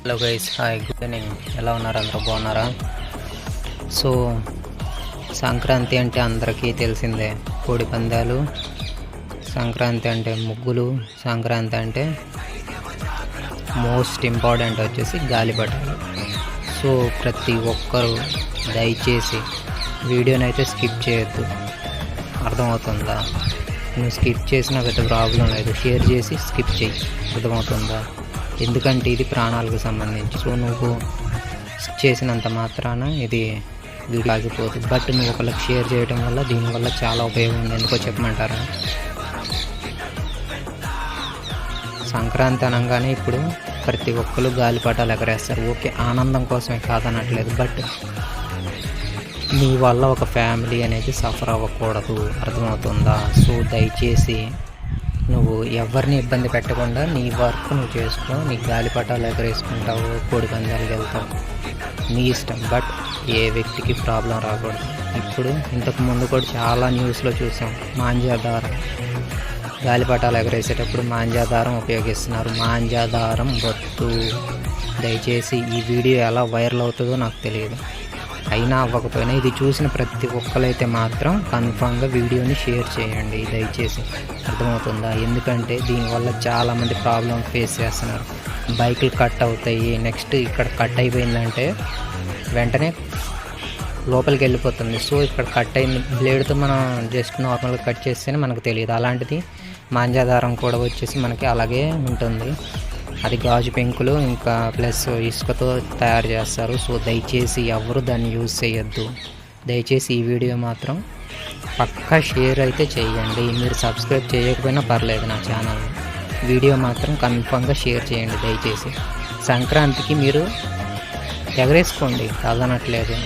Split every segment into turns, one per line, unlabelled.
Hello guys, hi, good evening. ఎలా ఉన్నారు? అందరూ బాగున్నారా? సో సంక్రాంతి అంటే అందరికీ తెలిసిందే, కోడి పందాలు. సంక్రాంతి అంటే ముగ్గులు. సంక్రాంతి అంటే మోస్ట్ ఇంపార్టెంట్ వచ్చేసి గాలిపటాలు. సో ప్రతి ఒక్కరూ దయచేసి వీడియోని అయితే స్కిప్ చేయొద్దు. అర్థమవుతుందా? నువ్వు స్కిప్ చేసినా పెద్ద ప్రాబ్లం లేదు, షేర్ చేసి స్కిప్ చేయి. అర్థమవుతుందా? ఎందుకంటే ఇది ప్రాణాలకు సంబంధించి. సో నువ్వు చేసినంత మాత్రాన ఇది వీడియో ఆగిపోతుంది. బట్ నువ్వు ఒకళ్ళకి షేర్ చేయడం వల్ల దీనివల్ల చాలా ఉపయోగం ఉంది. ఎందుకో చెప్పమంటారా? సంక్రాంతి అనగానే ఇప్పుడు ప్రతి ఒక్కరు గాలిపటాలు ఎగరేస్తారు. ఓకే, ఆనందం కోసమే కాదనట్లేదు, బట్ నీ వల్ల ఒక ఫ్యామిలీ అనేది సఫర్ అవ్వకూడదు. అర్థమవుతుందా? సో దయచేసి నువ్వు ఎవరిని ఇబ్బంది పెట్టకుండా నీ వర్క్ నువ్వు చేసుకో. నీ గాలిపటాలు ఎగరేసుకుంటావు, కోడి పందాలకు వెళ్తావు, నీ ఇష్టం. బట్ ఏ వ్యక్తికి ప్రాబ్లం రాకూడదు. ఇప్పుడు ఇంతకు ముందు కూడా చాలా న్యూస్లో చూసాం, మాంజాదారం. గాలిపటాలు ఎగరేసేటప్పుడు మాంజాదారం ఉపయోగిస్తున్నారు. మాంజాదారం వద్దు. దయచేసి ఈ వీడియో ఎలా వైరల్ అవుతుందో నాకు తెలియదు. అయినా అవ్వకపోయినా ఇది చూసిన ప్రతి ఒక్కరైతే మాత్రం కన్ఫామ్గా వీడియోని షేర్ చేయండి దయచేసి. అర్థమవుతుందా? ఎందుకంటే దీనివల్ల చాలామంది ప్రాబ్లం ఫేస్ చేస్తున్నారు. బైకులు కట్ అవుతాయి. నెక్స్ట్ ఇక్కడ కట్ అయిపోయిందంటే వెంటనే లోపలికి వెళ్ళిపోతుంది. సో ఇక్కడ కట్ అయింది, బ్లేడ్తో మనం జస్ట్ నార్మల్గా కట్ చేస్తేనే మనకు తెలియదు. అలాంటిది మాంజాదారం కూడా వచ్చేసి మనకి అలాగే ఉంటుంది. అది గాజు పెంకులు ఇంకా ప్లస్ ఇసుకతో తయారు చేస్తారు. సో దయచేసి ఎవరు దాన్ని యూజ్ చేయొద్దు. దయచేసి ఈ వీడియో మాత్రం పక్కా షేర్ అయితే చేయండి. మీరు సబ్స్క్రైబ్ చేయకపోయినా పర్లేదు నా ఛానల్. వీడియో మాత్రం కన్ఫామ్గా షేర్ చేయండి దయచేసి. సంక్రాంతికి మీరు ఎగరేసుకోండి, కాదనట్లేదు.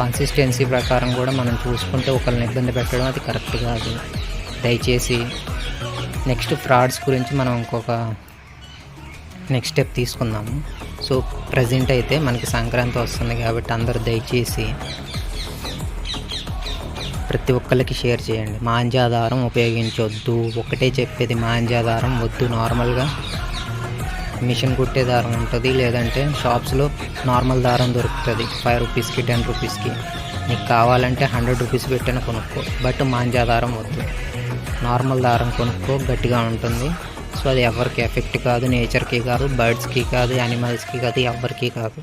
కన్సిస్టెన్సీ ప్రకారం కూడా మనం చూసుకుంటే ఒకరిని ఇబ్బంది పెట్టడం అది కరెక్ట్ కాదు. దయచేసి నెక్స్ట్ ఫ్రాడ్స్ గురించి మనం ఇంకొక నెక్స్ట్ స్టెప్ తీసుకుందాము. సో ప్రజెంట్ అయితే మనకి సంక్రాంతి వస్తుంది కాబట్టి అందరూ దయచేసి ప్రతి ఒక్కరికి షేర్ చేయండి. మాంజాదారం ఉపయోగించొద్దు. ఒకటే చెప్పేది, మాంజాదారం వద్దు. నార్మల్గా మిషన్ కుట్టే దారం ఉంటుంది, లేదంటే షాప్స్లో నార్మల్ దారం దొరుకుతుంది 5 రూపీస్కి 10 రూపీస్కి. నీకు కావాలంటే 100 రూపీస్ పెట్టిన కొనుక్కో. బట్ మాంజాదారం వద్దు. నార్మల్ దారం కొనుక్కో, గట్టిగా ఉంటుంది. సో అది ఎవరికి ఎఫెక్ట్ కాదు, నేచర్కి కాదు, బర్డ్స్కి కాదు, యానిమల్స్కి కాదు, ఎవరికి కాదు.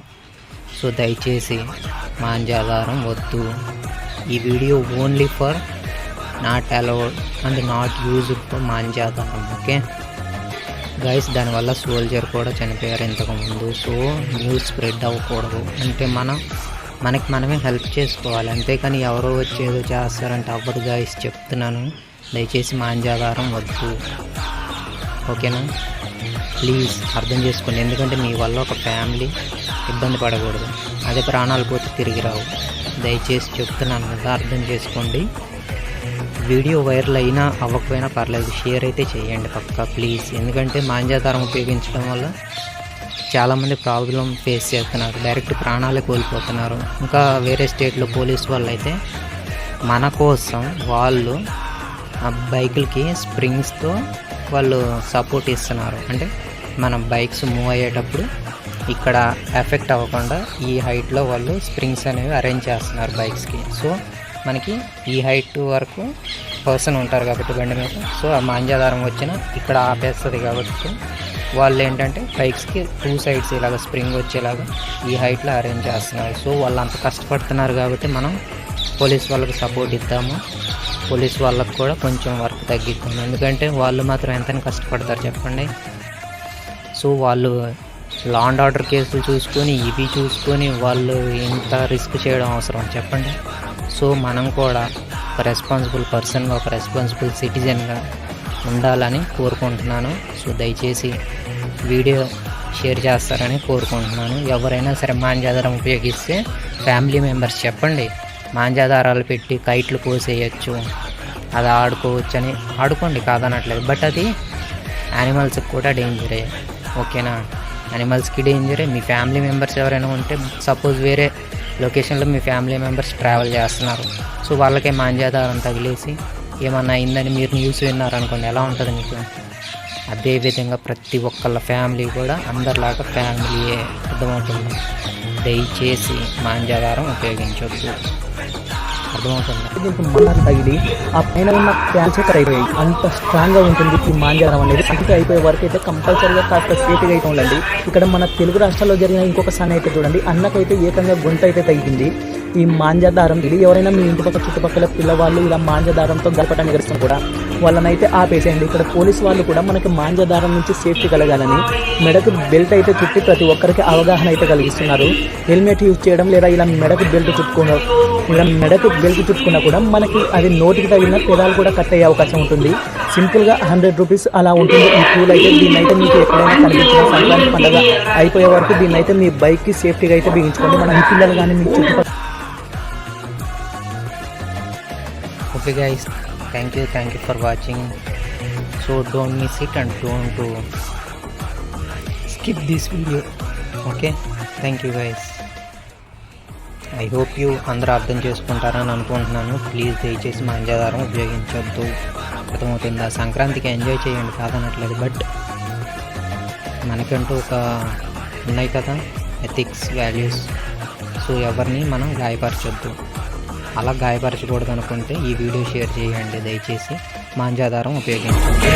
సో దయచేసి మాంజాదారం వద్దు. ఈ video only for not allowed and not used for మాంజాదారం. ఓకే గైస్, దానివల్ల సోల్జర్ కూడా చనిపోయారు ఇంతకుముందు. సో న్యూస్ స్ప్రెడ్ అవ్వకూడదు. అంటే మనకి మనమే హెల్ప్ చేసుకోవాలి, అంతేకాని ఎవరో వచ్చి ఏదో చేస్తారంటే అవ్వదు గైస్, చెప్తున్నాను. దయచేసి మాంజాదారం వద్దు. ఓకేనా? ప్లీజ్ అర్థం చేసుకోండి. ఎందుకంటే మీ వల్ల ఒక ఫ్యామిలీ ఇబ్బంది పడకూడదు. అదే ప్రాణాలు పోతే తిరిగి రావు. దయచేసి చెప్తున్నాను కదా, అర్థం చేసుకోండి. వీడియో వైరల్ అయినా అవ్వకపోయినా పర్లేదు, షేర్ అయితే చేయండి పక్కా ప్లీజ్. ఎందుకంటే మాంజాదారం ఉపయోగించడం వల్ల చాలామంది ప్రాబ్లం ఫేస్ చేస్తున్నారు, డైరెక్ట్ ప్రాణాలే కోల్పోతున్నారు. ఇంకా వేరే స్టేట్లో పోలీస్ వాళ్ళు అయితే మన కోసం వాళ్ళు ఆ బైకులకి స్ప్రింగ్స్తో వాళ్ళు సపోర్ట్ ఇస్తున్నారు. అంటే మన బైక్స్ మూవ్ అయ్యేటప్పుడు ఇక్కడ ఎఫెక్ట్ అవ్వకుండా ఈ హైట్లో వాళ్ళు స్ప్రింగ్స్ అనేవి అరేంజ్ చేస్తున్నారు బైక్స్కి. సో మనకి ఈ హైట్ వరకు పర్సన్ ఉంటారు కాబట్టి బండి మీద, సో ఆ మాంజాదారం వచ్చిన ఇక్కడ ఆపేస్తుంది. కాబట్టి వాళ్ళు ఏంటంటే బైక్స్కి 2 సైడ్స్ ఇలాగ స్ప్రింగ్ వచ్చేలాగా ఈ హైట్లో అరేంజ్ చేస్తున్నారు. సో వాళ్ళు అంత కష్టపడుతున్నారు కాబట్టి మనం పోలీస్ వాళ్ళకి సపోర్ట్ ఇద్దాము. పోలీస్ వాళ్ళకు కూడా కొంచెం వర్క్ తగ్గిద్దాం. ఎందుకంటే వాళ్ళు మాత్రం ఎంతని కష్టపడతారు చెప్పండి. సో వాళ్ళు లా అండ్ ఆర్డర్ కేసులు చూసుకొని ఇవి చూసుకొని వాళ్ళు ఎంత రిస్క్ చేయడం అవసరం చెప్పండి. సో మనం కూడా ఒక రెస్పాన్సిబుల్ పర్సన్గా, ఒక రెస్పాన్సిబుల్ సిటిజన్గా ఉండాలని కోరుకుంటున్నాను. సో దయచేసి వీడియో షేర్ చేస్తారని కోరుకుంటున్నాను. ఎవరైనా సరే మాంజాదారం ఉపయోగిస్తే ఫ్యామిలీ మెంబర్స్ చెప్పండి, మాంజాదారాలు పెట్టి కైట్లు కోసేయచ్చు, అది ఆడుకోవచ్చు అని ఆడుకోండి, కాదనట్లేదు. బట్ అది యానిమల్స్కి కూడా డేంజరే. ఓకేనా? యానిమల్స్కి డేంజరే. మీ ఫ్యామిలీ మెంబర్స్ ఎవరైనా ఉంటే, సపోజ్ వేరే లొకేషన్లో మీ ఫ్యామిలీ మెంబర్స్ ట్రావెల్ చేస్తున్నారు, సో వాళ్ళకే మాంజాదారం తగిలేసి ఏమన్నా అయిందని మీరు న్యూస్ విన్నారనుకోండి, ఎలా ఉంటుంది మీకు? అదేవిధంగా ప్రతి ఒక్కళ్ళ ఫ్యామిలీ కూడా అందరిలాగా ఫ్యామిలీయే, అర్థమవుతుంది. దయచేసి మాంజాదారం ఉపయోగించొద్దు, అర్థమవుతుంది.
దీనికి మందారం తగిలి ఆ పైన ఉన్న క్యాన్సర్ అయిపోయాయి. అంత స్ట్రాంగ్గా ఉంటుంది ఈ మాంజారం అనేది. అందుకే అయిపోయే వరకు అయితే కంపల్సరీగా కాస్త సేఫ్గా అయితే ఉండండి. ఇక్కడ మన తెలుగు రాష్ట్రాల్లో జరిగిన ఇంకొక సన్ అయితే చూడండి, అన్నకైతే ఏకంగా గొంతు అయితే తగ్గింది ఈ మాంజాదారం. ఇది ఎవరైనా మీ ఇంటి పక్క చుట్టుపక్కల పిల్లవాళ్ళు ఇలా మాంజాదారంతో గడపటాన్ని ఎగరడం కూడా వాళ్ళనైతే ఆపేసేయండి. ఇక్కడ పోలీసు వాళ్ళు కూడా మనకి మాంజాదారం నుంచి సేఫ్టీ కలగాలని మెడకు బెల్ట్ అయితే చుట్టి ప్రతి ఒక్కరికి అవగాహన అయితే కలిగిస్తున్నారు. హెల్మెట్ యూజ్ చేయడం లేదా ఇలా మెడకు బెల్ట్ చుట్టుకున్నా కూడా మనకి అది నోటికి తగిలిన పెదాలు కూడా కట్ అయ్యే అవకాశం ఉంటుంది. సింపుల్గా 100 రూపీస్ అలా ఉంటుంది ఈ టూల్ అయితే. దీన్నైతే మీకు ఎక్కడైనా కనిపించిన సంక్రాంతి పండుగ అయిపోయే వరకు దీన్నైతే మీ బైక్కి సేఫ్టీగా అయితే బిగించుకోండి. మన మీ పిల్లలు కానీ మీ చుట్టుపక్కల.
Okay guys, thank you for watching. So don't miss it and don't skip this video. Okay, thank you guys. I hope you అందరూ అర్థం చేసుకుంటారని అనుకుంటున్నాను. ప్లీజ్ దయచేసి మాంజాదారం ఉపయోగించొద్దు, అర్థమవుతుందా. సంక్రాంతికి ఎంజాయ్ చేయండి కాదనట్లేదు, బట్ మనకంటూ ఒక ఉన్నాయి కదా ఎథిక్స్, వాల్యూస్. సో ఎవరిని మనం గాయపరచొద్దు. అలా గాయపరచకూడదు అనుకుంటే ఈ వీడియో షేర్ చేయండి. దయచేసి మాంజాదారం ఉపయోగించండి.